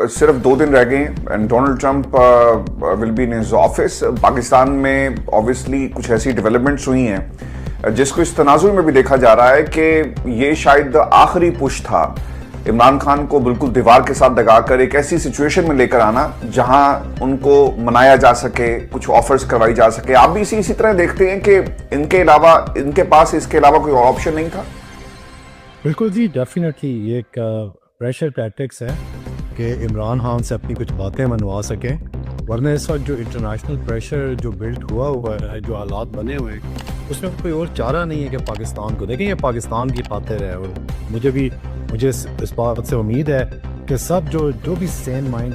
सिर्फ 2 दिन रह गए हैं and Donald Trump will be in his office. Pakistan में ऑब्वियसली कुछ ऐसी डेवलपमेंट्स हुई हैं जिसको इस तनाजुर में भी देखा जा रहा है कि ये शायद आखिरी पुश था इमरान खान को बिल्कुल दीवार के साथ लगाकर एक ऐसी सिचुएशन में लेकर आना जहां उनको मनाया जा सके, कुछ ऑफर्स करवाई जा सके। आप भी इसी तरह देखते हैं कि इनके पास इसके अलावा कोई और ऑप्शन नहीं था? बिल्कुल जी, डेफिनेटली ये एक प्रेशर टैक्टिक्स है कि इमरान खान से अपनी कुछ बातें मनवा सकें, वरना इस वक्त जो इंटरनेशनल प्रेशर जो बिल्ड हुआ है, जो हालात बने हुए हैं, उसमें कोई और चारा नहीं है कि पाकिस्तान को देखें। ये पाकिस्तान की खातिर है और मुझे इस बात से उम्मीद है कि सब जो भी सेन माइंड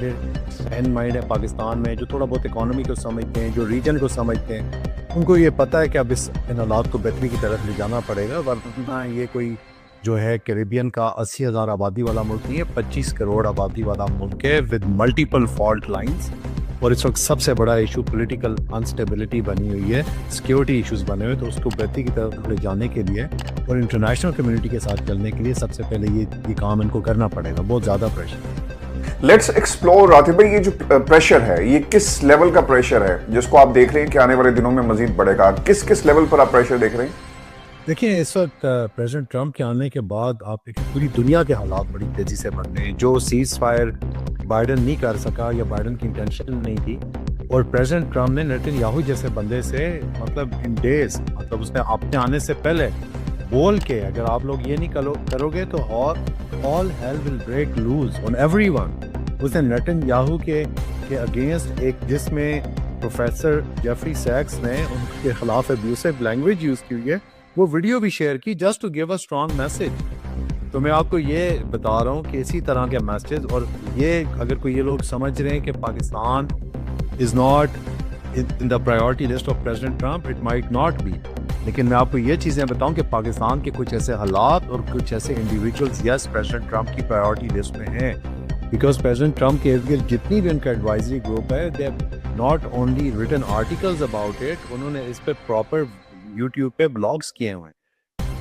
है पाकिस्तान में, जो थोड़ा बहुत इकॉनमी को समझते हैं, जो रीजन को समझते हैं, उनको ये पता है कि अब इन हालात को बेहतरी की तरफ ले जाना पड़ेगा, वरना ये कोई जो है कैरिबियन का 80,000 आबादी वाला मुल्क नहीं है, 25 करोड़ आबादी वाला मुल्क है विद मल्टीपल फॉल्ट लाइंस। और इस वक्त सबसे बड़ा इशू पॉलिटिकल अनस्टेबिलिटी बनी हुई है, सिक्योरिटी इश्यूज बने हुए, तो उसको बेहतरी की तरफ ले जाने के लिए और इंटरनेशनल कम्युनिटी के साथ चलने के लिए सबसे पहले ये काम इनको करना पड़ेगा। बहुत ज़्यादा प्रेशर। लेट्स एक्सप्लोर रातिब भाई, ये जो प्रेशर है ये किस लेवल का प्रेशर है जिसको आप देख रहे हैं कि आने वाले दिनों में मजीद बढ़ेगा? किस लेवल पर आप प्रेशर देख रहे हैं? देखिए, इस वक्त प्रेसिडेंट ट्रंप के आने के बाद आप देखिए पूरी दुनिया के हालात बड़ी तेज़ी से बढ़ रहे हैं। जो सीज फायर बाइडन नहीं कर सका या बाइडन की इंटेंशन नहीं थी, और प्रेसिडेंट ट्रंप ने नेतन्याहू जैसे बंदे से मतलब इन डेज, मतलब उसने अपने आने से पहले बोल के, अगर आप लोग ये नहीं करोगे तो all hell will break loose on everyone. उसने नेतन्याहू के अगेंस्ट एक, जिसमें प्रोफेसर जेफरी सैक्स ने उनके खिलाफ अब्यूसिव लैंग्वेज यूज़ की हुई है, वो वीडियो भी शेयर की just to give a strong message. तो मैं आपको ये बता रहा हूँ कि इसी तरह के मैसेज, और ये अगर कोई ये लोग समझ रहे हैं कि Pakistan is not in the priority list of president Trump, it might not be, लेकिन मैं आपको ये चीज़ें बताऊं कि पाकिस्तान के कुछ ऐसे हालात और कुछ ऐसे इंडिविजुअल्स यस प्रेसिडेंट ट्रंप की प्रायोरिटी लिस्ट में हैं, बिकॉज प्रेसिडेंट ट्रंप के इर्द गिर्द जितनी भी उनका एडवाइजरी ग्रुप है, they not only written articles about it, उन्होंने इस पर प्रॉपर यूट्यूब पे ब्लॉग्स किए हुए हैं।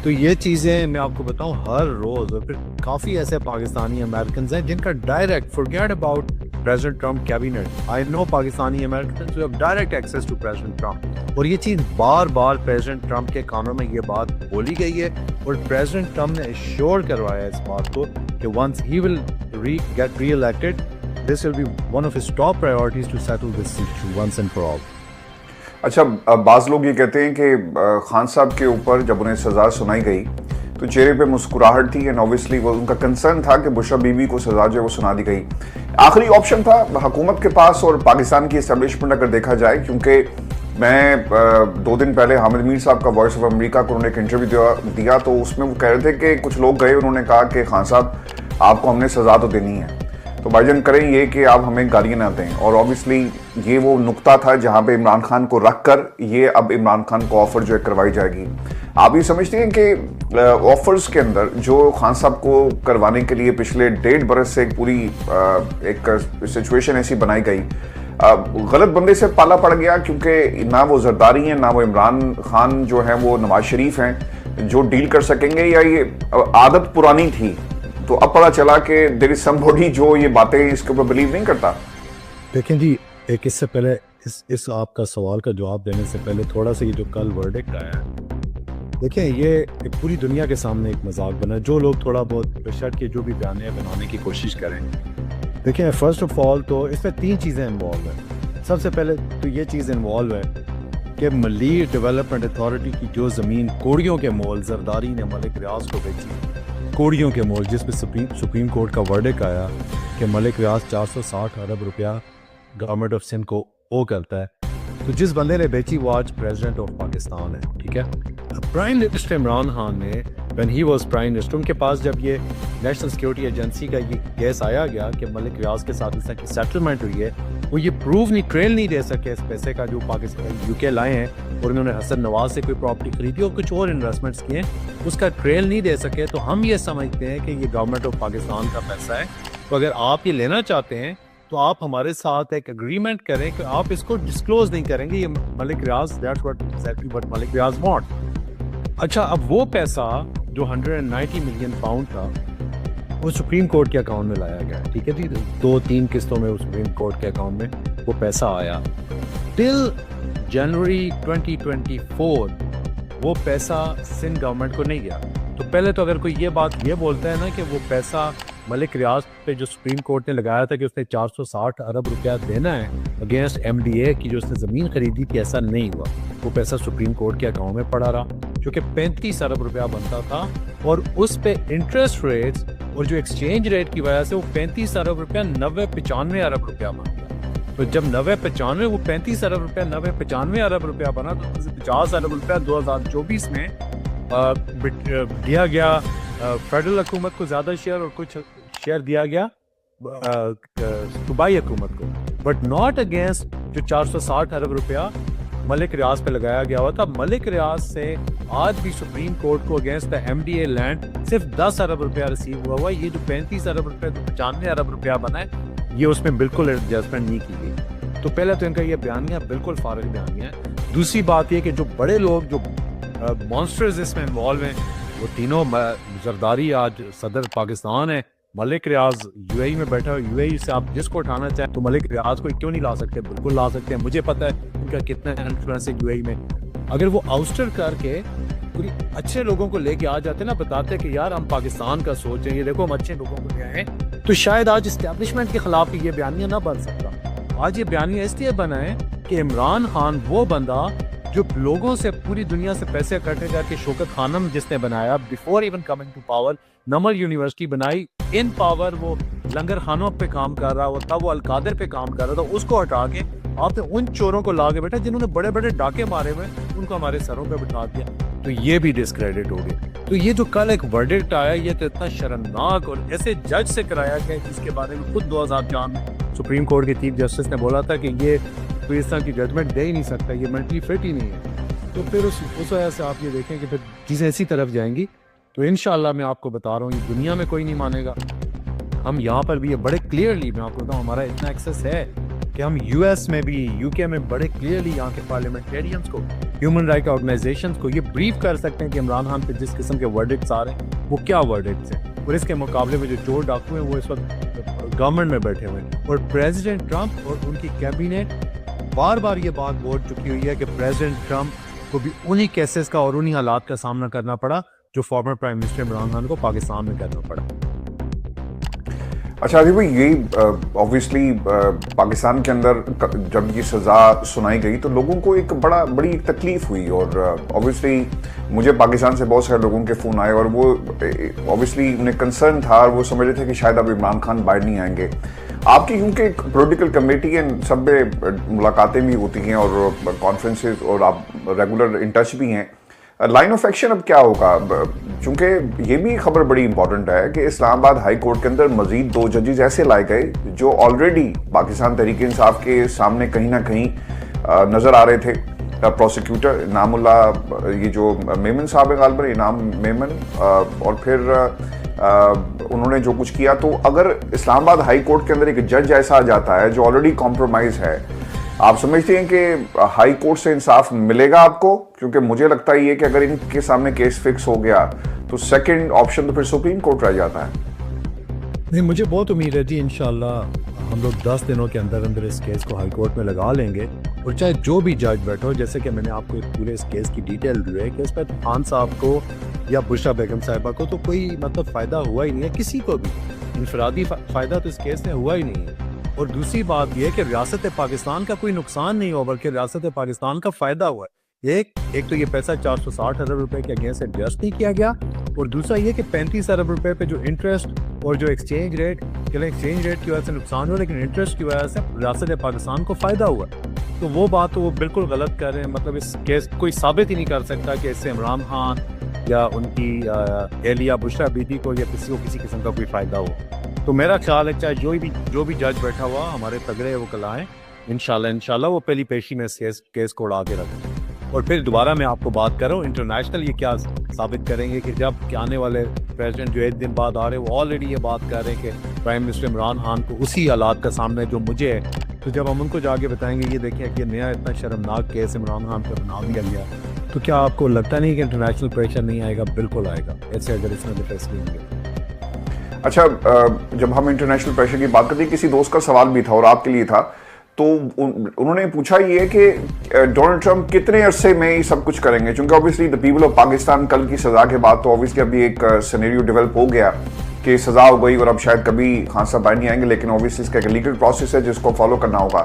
तो ये चीज़ें मैं आपको बताऊं हर रोज़, और फिर काफ़ी ऐसे पाकिस्तानी अमेरिकन हैं जिनका direct, forget about president Trump cabinet, I know Pakistani American who have direct access to president Trump, और ये चीज़ बार बार प्रेसिडेंट ट्रंप के कानों में ये बात बोली गई है, और प्रेसिडेंट ट्रंप ने एश्योर करवाया इस बात को कि once he will get re elected, this will be one of his top priorities to settle this issue once and for all. अच्छा, बाज़ लोग ये कहते हैं कि खान साहब के ऊपर जब उन्हें सज़ा सुनाई गई तो चेहरे पे मुस्कुराहट थी, एंड ऑब्वियसली वो उनका कंसर्न था कि बुशरा बीबी को सज़ा जो है वो सुना दी गई। आखिरी ऑप्शन था हुकूमत के पास और पाकिस्तान की इस्टेब्लिशमेंट अगर देखा जाए, क्योंकि मैं 2 दिन पहले हामिद मीर साहब का वॉइस ऑफ अमेरिका को उन्होंने एक इंटरव्यू दिया, तो उसमें वो कह रहे थे कि कुछ लोग गए, उन्होंने कहा कि खान साहब आपको हमने सज़ा तो देनी है, तो भाईजान करें ये कि आप हमें गालियाँ ना दें। और ऑब्वियसली ये वो नुक्ता था जहाँ पे इमरान खान को रख कर ये अब इमरान खान को ऑफर जो है करवाई जाएगी। आप ये समझते हैं कि ऑफर्स के अंदर जो खान साहब को करवाने के लिए पिछले 1.5 बरस से एक पूरी एक सिचुएशन ऐसी बनाई गई, गलत बंदे से पाला पड़ गया, क्योंकि ना वो जरदारी हैं ना वो इमरान खान जो है वो नवाज शरीफ हैं जो डील कर सकेंगे, या ये आदत पुरानी थी? तो अब पता चला कि देयर इज समबॉडी जो ये बातें इसके ऊपर बिलीव नहीं करता। देखें जी, एक इससे पहले इस आपका सवाल का जवाब देने से पहले थोड़ा सा ये जो कल वर्डिक्ट आया है, देखें ये एक पूरी दुनिया के सामने एक मजाक बना, जो लोग थोड़ा बहुत प्रेशर के जो भी बयाने बनाने की कोशिश करें। देखें, फर्स्ट ऑफ ऑल तो इसमें 3 चीज़ें इन्वॉल्व हैं। सबसे पहले तो ये चीज़ इन्वॉल्व है कि मलीर डेवलपमेंट अथॉरिटी की जो ज़मीन कोड़ियों के मोल जरदारी ने मलिक रियाज को बेची, कोड़ियों के मोल, जिस पे सुप्रीम कोर्ट का वर्डिक्ट आया कि मलिक रियाज 460 अरब रुपया गवर्नमेंट ऑफ सिंध को ओ करता है, तो जिस बंदे ने बेची वो आज प्रेसिडेंट ऑफ पाकिस्तान है, ठीक है। प्राइम मिनिस्टर इमरान खान ने when he was prime minister, उनके पास जब ये नेशनल सिक्योरिटी एजेंसी का ये केस आया गया कि मलिक रियाज के साथ इस तरह की सेटलमेंट हुई है, वो ये प्रूव नहीं, ट्रेल नहीं दे सके इस पैसे का जो पाकिस्तान यूके लाए हैं, और उन्होंने हसन नवाज से कोई प्रॉपर्टी खरीदी और कुछ और इन्वेस्टमेंट्स किए, उसका ट्रेल नहीं दे सके। तो हम ये समझते हैं कि ये गवर्नमेंट ऑफ पाकिस्तान का पैसा है, तो अगर आप ये लेना चाहते हैं तो आप हमारे साथ एक एग्रीमेंट करें कि आप इसको डिस्क्लोज नहीं करेंगे, ये Malik Riyaz, that's what exactly what Malik Riyaz want. अच्छा, अब वो पैसा जो 190 मिलियन पाउंड था, वो सुप्रीम कोर्ट के अकाउंट में लाया गया, ठीक है जी। 2-3 किस्तों में वो सुप्रीम कोर्ट के अकाउंट में वो पैसा आया। टिल जनवरी 2024 वो पैसा सिंध गवर्नमेंट को नहीं गया। तो पहले तो अगर कोई ये बात ये बोलता है ना कि वो पैसा मलिक रियाज पे जो सुप्रीम कोर्ट ने लगाया था कि उसने 460 अरब रुपया देना है अगेंस्ट MDA की जो उसने ज़मीन खरीदी थी, ऐसा नहीं हुआ। वो पैसा सुप्रीम कोर्ट के अकाउंट में पड़ा रहा, जो कि 35 अरब रुपया बनता था, और उस पे इंटरेस्ट रेट्स और जो एक्सचेंज रेट की वजह से वो 35 अरब रुपया 90-95 अरब रुपया बन गया। तो जब 90-95 वो 35 अरब रुपया 90-95 अरब रुपया बना, तो 50 अरब रुपया 2024 में दिया गया फेडरल हुकूमत को ज़्यादा शेयर और कुछ शेयर दिया गया सूबाई हुकूमत को, बट नॉट अगेंस्ट जो 460 अरब रुपया मलिक रियाज पे लगाया गया हुआ था। मलिक रियाज से आज भी सुप्रीम कोर्ट को अगेंस्ट द MDA लैंड सिर्फ 10 अरब रुपया रिसीव हुआ हुआ। ये जो 35 अरब रुपया 95 अरब रुपया बना है, ये उसमें बिल्कुल एडजस्टमेंट नहीं की गई। तो पहले तो इनका ये बयानिया बिल्कुल फारिग बयानिया है। दूसरी बात ये कि जो बड़े लोग जो मॉन्स्टर्स इसमें इन्वॉल्व हैं, वो तीनों, जरदारी आज सदर पाकिस्तान है, मलिक रियाज UAE में बैठा है, UAE से आप जिसको उठाना चाहें तो मलिक रियाज को क्यों नहीं ला सकते, बिल्कुल ला सकते हैं। मुझे पता है उनका कितना इन्फ्लुएंस है UAE में। अगर वो आउस्टर करके पूरी अच्छे लोगों को लेके आ जाते ना, बताते कि यार हम पाकिस्तान का सोच हैं, ये देखो हम अच्छे लोगों को ले आए, तो शायद आज इस्टेब्लिशमेंट के खिलाफ ये बयानिया ना बन सकता। आज ये बयानिया इसलिए बना है कि इमरान खान वो बंदा जो लोगों से पूरी दुनिया से पैसे इकट्ठे करके शौकत खानम जिसने बनाया before even coming to power, Namal university बनाई, इन पावर वो लंगर खानों पे काम कर रहा था, वो अलकादर पे काम कर रहा था, उसको हटा के आपने उन चोरों को ला के बैठा जिन्होंने बड़े बड़े डाके मारे हुए, उनको हमारे सरों पे बिठा दिया। तो ये भी डिस्क्रेडिट हो गया। तो ये जो कल एक वर्डिक्ट आया, ये तो इतना शर्मनाक और ऐसे जज से कराया गया जिसके बारे में खुद 2004 में सुप्रीम कोर्ट के चीफ जस्टिस ने बोला था कि ये कोई इस तरह की जजमेंट दे ही नहीं सकता, ये मेंटली फिट ही नहीं है। तो फिर उस वजह से आप ये देखें कि फिर चीज़ें ऐसी तरफ जाएंगी। तो इंशाल्लाह मैं आपको बता रहा हूँ, ये दुनिया में कोई नहीं मानेगा। हम यहाँ पर भी ये बड़े क्लियरली, मैं आपको बताऊँ, हमारा इतना एक्सेस है कि हम US में भी, UK में बड़े क्लियरली यहाँ के पार्लियामेंटेरियंस को, ह्यूमन राइट ऑर्गेनाइजेशंस को ये ब्रीफ कर सकते हैं कि इमरान खान पे जिस किस्म के वर्डिक्ट्स आ रहे हैं वो क्या वर्डिक्ट्स हैं, और इसके मुकाबले में जो चोर डाकू हैं वो इस वक्त गवर्नमेंट में बैठे हुए हैं। और प्रेसिडेंट ट्रंप और उनकी कैबिनेट बार बार ये बात बोल चुकी हुई है कि प्रेसिडेंट ट्रंप को भी उन्हीं केसेस का और उन्हीं हालात का सामना करना पड़ा जो former prime minister Imran Khan को पाकिस्तान में करना पड़ा। अच्छा आदिब भाई, यही ऑब्वियसली पाकिस्तान के अंदर जब ये सज़ा सुनाई गई तो लोगों को एक बड़ी एक तकलीफ हुई, और ऑब्वियसली मुझे पाकिस्तान से बहुत सारे लोगों के फ़ोन आए और वो ऑब्वियसली उन्हें कंसर्न था और वो समझ रहे थे कि शायद अब इमरान खान बाहर नहीं आएंगे। आपकी क्योंकि एक पॉलिटिकल कमेटी है, सब में मुलाकातें भी होती हैं और कॉन्फ्रेंसेस, और आप रेगुलर इन टच भी हैं, लाइन ऑफ एक्शन अब क्या होगा? चूंकि ये भी खबर बड़ी इंपॉर्टेंट है कि इस्लामाबाद हाई कोर्ट के अंदर मजीद 2 जजेस ऐसे लाए गए जो ऑलरेडी पाकिस्तान तहरीक इंसाफ के सामने कहीं ना कहीं नजर आ रहे थे। प्रोसिक्यूटर इनामुल्ला, ये जो मेमन साहब है, गालिबन इनाम मेमन, और फिर उन्होंने जो कुछ किया, तो अगर इस्लामाबाद हाई कोर्ट के अंदर एक जज ऐसा आ जाता है जो ऑलरेडी कॉम्प्रोमाइज है, आप समझते हैं कि हाई कोर्ट से इंसाफ मिलेगा आपको? क्योंकि मुझे लगता ही है कि अगर इनके सामने केस फिक्स हो गया तो सेकंड ऑप्शन तो फिर सुप्रीम कोर्ट रह जाता है। नहीं, मुझे बहुत उम्मीद है जी, इंशाल्लाह हम लोग 10 दिनों के अंदर अंदर इस केस को हाई कोर्ट में लगा लेंगे, और चाहे जो भी जज बैठो, जैसे कि मैंने आपको पूरे इस केस की डिटेल दी है कि इस पर खान साहब को या बुशरा बेगम साहिबा को तो कोई मतलब फ़ायदा हुआ ही नहीं है, किसी को भी इनफरादी फ़ायदा तो इस केस में हुआ ही नहीं है। और दूसरी बात यह है कि रियासत पाकिस्तान का कोई नुकसान नहीं हुआ, बल्कि रियासत पाकिस्तान का फ़ायदा हुआ है। एक तो ये पैसा 460 अरब रुपए के अगेंस्ट एडजस्ट नहीं किया गया, और दूसरा ये कि 35 अरब रुपए पे जो इंटरेस्ट और जो एक्सचेंज रेट की वजह से नुकसान हुआ, लेकिन इंटरेस्ट की वजह से रियासत पाकिस्तान को फ़ायदा हुआ। तो वो बात तो वो बिल्कुल गलत कर रहे हैं। मतलब इस केस कोई साबित ही नहीं कर सकता कि इससे इमरान खान या उनकी एहलिया बुशरा बीबी को या किसी को किसी किस्म का कोई फ़ायदा हो। तो मेरा ख्याल है चाहे जो भी जज बैठा हुआ हमारे तगड़े वो कल आएँ, इंशाल्लाह वो पहली पेशी में इस केस को उड़ा के रखें। और फिर दोबारा मैं आपको बात कर रहा हूँ, इंटरनेशनल ये क्या साबित करेंगे कि जब आने वाले प्रेसिडेंट जो 1 दिन बाद आ रहे हैं वो ऑलरेडी ये बात कर रहे हैं कि प्राइम मिनिस्टर इमरान खान को उसी हालात का सामना जो मुझे है, तो जब हम उनको जाके बताएंगे ये देखिए कि नया इतना शर्मनाक केस इमरान खान पर बना दिया गया, तो क्या आपको लगता नहीं कि इंटरनेशनल प्रेशर नहीं आएगा? बिल्कुल आएगा, ऐसे अगर इसमें फैसले होंगे। अच्छा, जब हम इंटरनेशनल प्रेशर की बात करते हैं, किसी दोस्त का सवाल भी था और आपके लिए था, तो उन्होंने पूछा ये कि डोनाल्ड ट्रंप कितने अरसे में ये सब कुछ करेंगे, क्योंकि obviously the people of Pakistan कल की सजा के बाद तो ऑब्वियसली अभी एक सिनेरियो डेवलप हो गया कि सजा हो गई और अब शायद कभी खान साहब बाहर नहीं आएंगे, लेकिन ऑब्वियसली इसका एक लीगल प्रोसेस है जिसको फॉलो करना होगा।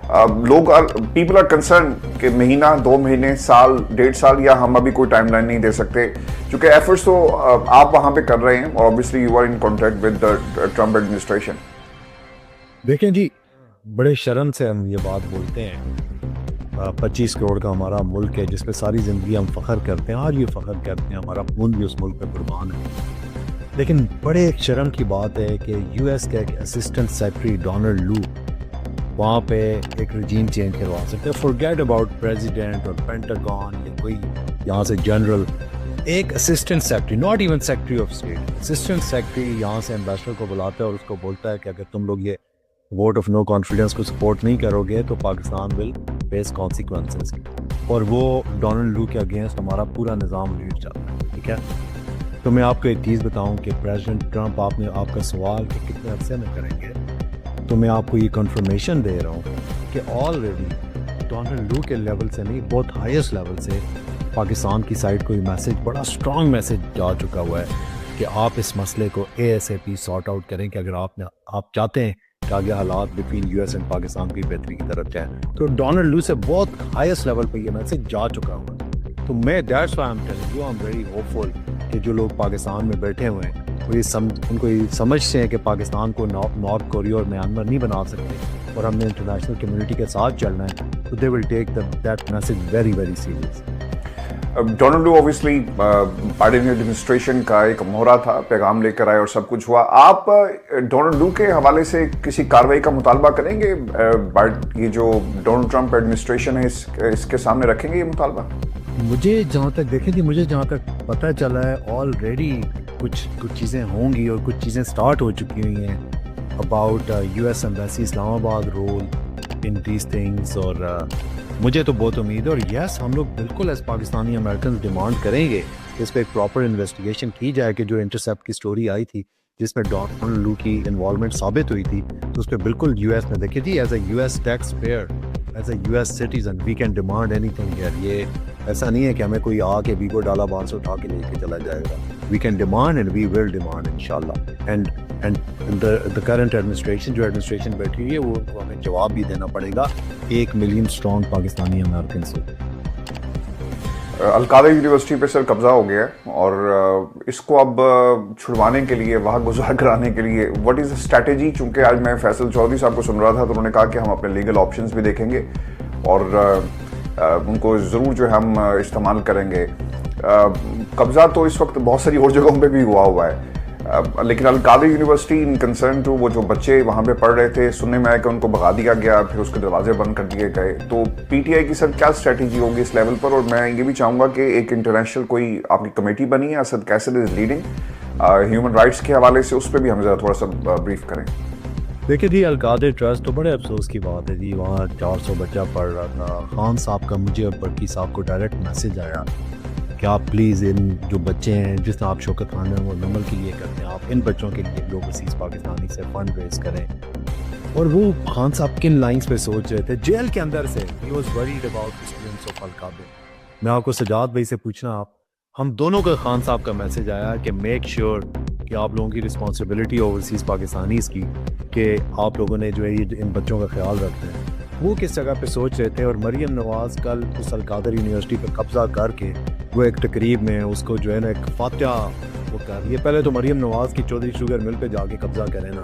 पीपल आर कंसर्न कि महीना, 2 महीने, साल, 1.5 साल, या हम अभी कोई टाइमलाइन नहीं दे सकते, क्योंकि एफर्ट्स तो आप वहां पे कर रहे हैं और obviously you are in contact with the Trump administration. देखें जी, बड़े शर्म से हम ये बात बोलते हैं, 25 करोड़ का हमारा मुल्क है जिस पे सारी ज़िंदगी हम फ़ख्र करते हैं, और ये फ़ख्र करते हैं, हमारा खून भी उस मुल्क पे कुर्बान है। लेकिन बड़े एक शर्म की बात है कि यूएस का एक असिस्टेंट सेक्रेटरी डोनाल्ड लू वहाँ पे एक रजीम चेंज करवा सकते हैं। फॉरगेट अबाउट प्रेसिडेंट और पेंटागन या कोई यहाँ से जनरल, एक assistant secretary, not even secretary of state, assistant secretary यहाँ से एम्बेसडर को बुलाता है और उसको बोलता है कि अगर तुम लोग ये वोट ऑफ नो कॉन्फिडेंस को सपोर्ट नहीं करोगे तो पाकिस्तान विल फेस कॉन्सिक्वेंसेस। और वो डोनाल्ड लू के अगेंस्ट हमारा पूरा निज़ाम लीड चल रहा है, ठीक है। तो मैं आपको एक चीज़ बताऊं कि प्रेसिडेंट ट्रंप, आपका सवाल कि कितने अरसे में करेंगे, तो मैं आपको ये कंफर्मेशन दे रहा हूँ कि ऑलरेडी डोनाल्ड लू के लेवल से नहीं, बहुत हाईएस्ट लेवल से पाकिस्तान की साइड को ये मैसेज, बड़ा स्ट्रॉन्ग मैसेज जा चुका हुआ है कि आप इस मसले को ASAP सॉर्ट आउट करें, कि अगर आप चाहते हैं कि आगे हालात बिटवीन US एंड पाकिस्तान की बेहतरी की तरफ जाए, तो डोनाल्ड लू से बहुत हाईएस्ट लेवल पर ये मैसेज जा चुका हुआ है। तो मैं that's why I am telling you, I am very hopeful कि जो लोग पाकिस्तान में बैठे हुए हैं वो उनको ये समझते हैं कि पाकिस्तान को नॉर्थ कोरिया और म्यांमार नहीं बना सकते और हमने इंटरनेशनल कम्युनिटी के साथ चलना है, तो they will take that message very very serious. Donald Lu obviously Biden administration का एक मोहरा था, पैगाम लेकर आए और सब कुछ हुआ। आप डोनाल्ड लू के हवाले से किसी कार्रवाई का मुतालबा करेंगे? ये जो डोनाल्ड ट्रंप एडमिनिस्ट्रेशन है इसके सामने रखेंगे ये मुतालबा? मुझे जहाँ तक देखें थी, मुझे जहाँ तक पता चला है ऑलरेडी कुछ चीज़ें होंगी और कुछ चीज़ें स्टार्ट हो चुकी हुई हैं about US embassy Islamabad role in these things. और मुझे तो बहुत उम्मीद है, और यस हम लोग बिल्कुल एज पाकिस्तानी अमेरिकन डिमांड करेंगे कि इस पर एक प्रॉपर इन्वेस्टिगेशन की जाए कि जो इंटरसेप्ट की स्टोरी आई थी जिसमें डोनाल्ड लू की इन्वॉल्वमेंट साबित हुई थी, तो उस पर बिल्कुल US ने देखी थी as a US taxpayer, as a US citizen we can demand anything here. ये ऐसा नहीं है कि हमें कोई आके वीगो डाला बांध से उठा के लेके चला जाएगा। We can demand and we will demand इंशाल्लाह। एंड द करंट एडमिनिस्ट्रेशन, जो एडमिनिस्ट्रेशन बैठी हुई है, वो हमें जवाब भी देना पड़ेगा 1 मिलियन स्ट्रॉन्ग पाकिस्तानी अमेरिकन से। अलकादा यूनिवर्सिटी पे सर कब्जा हो गया है और इसको अब छुड़वाने के लिए, वहाँ गुजार कराने के लिए व्हाट इज़ द स्ट्रैटेजी? चूँकि आज मैं फैसल चौधरी साहब को सुन रहा था तो उन्होंने कहा कि हम अपने लीगल ऑप्शंस भी देखेंगे और उनको ज़रूर जो है हम इस्तेमाल करेंगे। कब्ज़ा तो इस वक्त बहुत सारी और जगहों पे भी हुआ है, लेकिन अलकादा यूनिवर्सिटी इन कंसर्न टू वो जो बच्चे वहाँ पे पढ़ रहे थे, सुनने में आया कि उनको भगा दिया गया, फिर उसके दरवाजे बंद कर दिए गए। तो PTI की सर क्या स्ट्रेटजी होगी इस लेवल पर? और मैं ये भी चाहूँगा कि एक इंटरनेशनल कोई आपकी कमेटी बनी है, Asad castle is leading, human rights के हवाले से उस पर भी हम ज़रा थोड़ा सा ब्रीफ करें। देखिए जी, अलकादा ट्रस्ट तो बड़े अफसोस की बात है जी, वहाँ 400 बच्चा पढ़ रहा था। खान साहब का मुझे और बर्की साहब को डायरेक्ट मैसेज आया कि आप प्लीज़ इन जो बच्चे हैं, जिस तरह आप शौकत खान है वो नमल के लिए करते हैं, आप इन बच्चों के लिए लोग ओवरसीज़ पाकिस्तानी से फंड रेज करें। और वो खान साहब किन लाइंस पे सोच रहे थे जेल के अंदर से, he was worried about the students of Al-Qadir. मैं आपको सजाद भाई से पूछना, आप हम दोनों का खान साहब का मैसेज आया कि मेक श्योर कि आप लोगों की रिस्पॉन्सिबिलिटी ओवरसीज़ पाकिस्तानीज़ की, कि आप लोगों ने जो है ये इन बच्चों का ख्याल रखना है। वो किस जगह पे सोच रहे थे। और मरियम नवाज़ कल उस अलकादा यूनिवर्सिटी पर कब्ज़ा करके वो एक तकरीब में उसको जो है ना एक फातिहा वो कर रही है। पहले तो मरियम नवाज़ की चौधरी शुगर मिल पे जाके कब्ज़ा करें ना,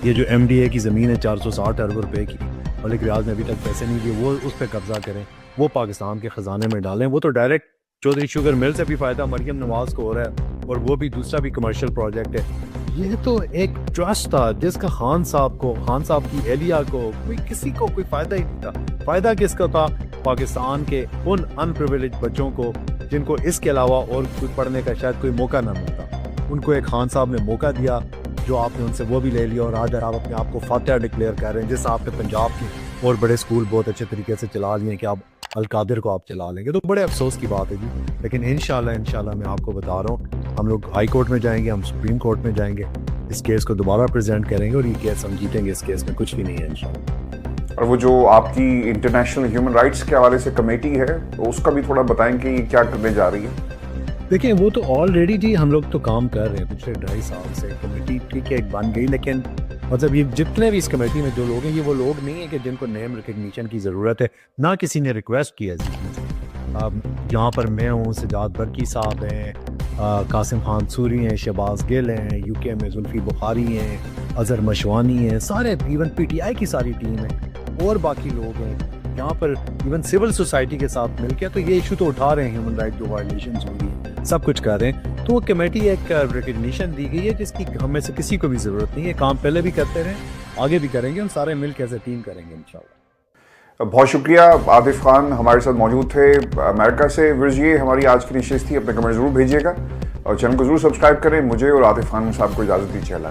ये जो MDA की ज़मीन है 460 अरब रुपए की, मलिक रियाज ने अभी तक पैसे नहीं दिए, वो उस पर कब्ज़ा करें, वो पाकिस्तान के ख़जाने में डालें। वो तो डायरेक्ट चौधरी शुगर मिल से भी फ़ायदा मरियम नवाज़ को हो रहा है और वो भी दूसरा भी कमर्शियल प्रोजेक्ट है। ये तो एक ट्रस्ट था जिसका खान साहब की एहलिया को किसी को कोई फ़ायदा ही नहीं था। फ़ायदा किसका था? पाकिस्तान के उन अनप्रिविलेज बच्चों को जिनको इसके अलावा और कुछ पढ़ने का शायद कोई मौका ना मिलता। उनको एक खान साहब ने मौका दिया, जो आपने उनसे वो भी ले लिया और आज आप अपने आप को फातिहा डिक्लेयर कर रहे हैं, जिससे आपके पंजाब के और बड़े स्कूल बहुत अच्छे तरीके से चला लिए कि आप अलकादिर को आप चला लेंगे। तो बड़े अफसोस की बात है जी, लेकिन इंशाल्लाह मैं आपको बता रहा हूँ, हम लोग हाई कोर्ट में जाएंगे, हम सुप्रीम कोर्ट में जाएंगे, इस केस को दोबारा प्रेजेंट करेंगे और ये केस हम जीतेंगे। इस केस में कुछ भी नहीं है इंशाल्लाह। और वो जो आपकी इंटरनेशनल ह्यूमन राइट्स के हवाले से कमेटी है, तो उसका भी थोड़ा बताएं कि क्या करने जा रही है। देखिए वो तो ऑलरेडी जी हम लोग तो काम कर रहे हैं पिछले 2.5 साल से। कमेटी ठीक है एक बन गई, लेकिन मतलब ये जितने भी इस कमेटी में जो लोग हैं, ये वो लोग नहीं है कि जिनको नेम रिकग्निशन की ज़रूरत है। ना किसी ने रिक्वेस्ट किया यहाँ पर मैं हूँ, सजाद बरकी साहब हैं, कासिम खान सूरी हैं, शहबाज गिल हैं, यूके में जुल्फी बुखारी हैं, अजहर मशवानी हैं, सारे इवन पीटीआई की सारी टीम है और बाकी लोग हैं यहाँ पर, इवन सिविल सोसाइटी के साथ मिलकर तो ये इशू तो उठा रहे हैं, ह्यूमन राइट जो वायलेशंस हो रही है सब कुछ कर रहे हैं। तो वो कमेटी एक रिकग्निशन दी गई है जिसकी हमें से किसी को भी ज़रूरत नहीं है। काम पहले भी करते रहे, आगे भी करेंगे, हम सारे मिल के ऐसे टीम करेंगे इंशाल्लाह। बहुत शुक्रिया। आतिफ खान हमारे साथ मौजूद थे अमेरिका से। विर्जिए हमारी आज की निशिस्त थी। अपने कमेंट जरूर भेजिएगा और चैनल को जरूर सब्सक्राइब करें। मुझे और आतिफ खान साहब को इजाज़त दीजिए। अल्लाह।